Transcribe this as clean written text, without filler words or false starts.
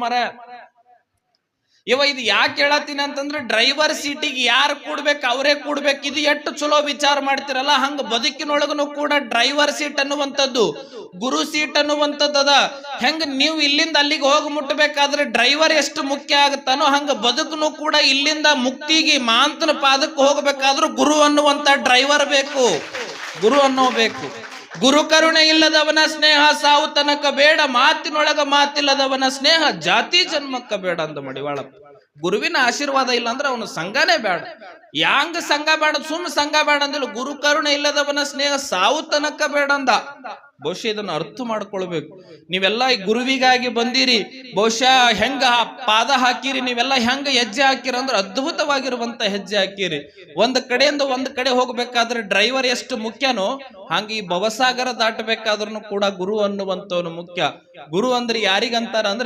ಮರ ಇದು ಯಾಕೆ ಹೇಳತ್ತೀನಿ ಅಂತಂದ್ರೆ ಡ್ರೈವರ್ ಸೀಟಿಗೆ ಯಾರು ಕೂಡ್ಬೇಕು ಅವರೇ ಕೂಡ್ಬೇಕು. ಇದು ಎಷ್ಟು ಚಲೋ ವಿಚಾರ ಮಾಡ್ತಿರಲ್ಲ, ಹಂಗ ಬದುಕಿನೊಳಗನು ಕೂಡ ಡ್ರೈವರ್ ಸೀಟ್ ಅನ್ನುವಂಥದ್ದು ಗುರು ಸೀಟ್ ಅನ್ನುವಂಥದ್ದದ. ಹೆಂಗ ನೀವು ಇಲ್ಲಿಂದ ಅಲ್ಲಿಗೆ ಹೋಗಿ ಮುಟ್ಟಬೇಕಾದ್ರೆ ಡ್ರೈವರ್ ಎಷ್ಟು ಮುಖ್ಯ ಆಗುತ್ತಾನೋ ಹಂಗ ಬದುಕನು ಕೂಡ ಇಲ್ಲಿಂದ ಮುಕ್ತಿಗೆ ಮಾಂತನ ಪಾದಕ್ಕೆ ಹೋಗಬೇಕಾದ್ರೂ ಗುರು ಅನ್ನುವಂತ ಡ್ರೈವರ್ ಬೇಕು, ಗುರು ಅನ್ನೋ ಬೇಕು. ಗುರು ಕರುಣೆ ಇಲ್ಲದವನ ಸ್ನೇಹ ಸಾವು ತನಕ ಬೇಡ, ಮಾತಿನೊಳಗ ಮಾತಿಲ್ಲದವನ ಸ್ನೇಹ ಜಾತಿ ಜನ್ಮಕ್ಕ ಬೇಡ ಅಂದ ಮಡಿವಾಳಪ್ಪ. ಗುರುವಿನ ಆಶೀರ್ವಾದ ಇಲ್ಲ ಅಂದ್ರೆ ಅವನು ಸಂಘನೇ ಬೇಡ. ಯಾಂಗ ಸಂಘ ಬೇಡ, ಸುಮ್ ಸಂಘ ಬೇಡ ಅಂದಿಲ್ಲ. ಗುರು ಕರುಣೆ ಇಲ್ಲದವನ ಸ್ನೇಹ ಸಾವು ತನಕ ಬೇಡ ಅಂದ. ಬಹುಶಃ ಇದನ್ನು ಅರ್ಥ ಮಾಡ್ಕೊಳ್ಬೇಕು. ನೀವೆಲ್ಲ ಈ ಗುರುವಿಗಾಗಿ ಬಂದಿರಿ, ಬಹುಶಃ ಹೆಂಗ ಪಾದ ಹಾಕಿರಿ, ನೀವೆಲ್ಲ ಹೆಂಗ ಹೆಜ್ಜೆ ಹಾಕಿರಿ ಅಂದ್ರೆ ಅದ್ಭುತವಾಗಿರುವಂತ ಹೆಜ್ಜೆ ಹಾಕಿರಿ. ಒಂದ್ ಕಡೆಯಿಂದ ಒಂದ್ ಕಡೆ ಹೋಗ್ಬೇಕಾದ್ರೆ ಡ್ರೈವರ್ ಎಷ್ಟು ಮುಖ್ಯನೋ ಹಂಗ ಈ ಭವಸಾಗರ ದಾಟಬೇಕಾದ್ರೂ ಕೂಡ ಗುರು ಅನ್ನುವಂತವನು ಮುಖ್ಯ. ಗುರು ಅಂದ್ರೆ ಯಾರಿಗಂತಾರ ಅಂದ್ರೆ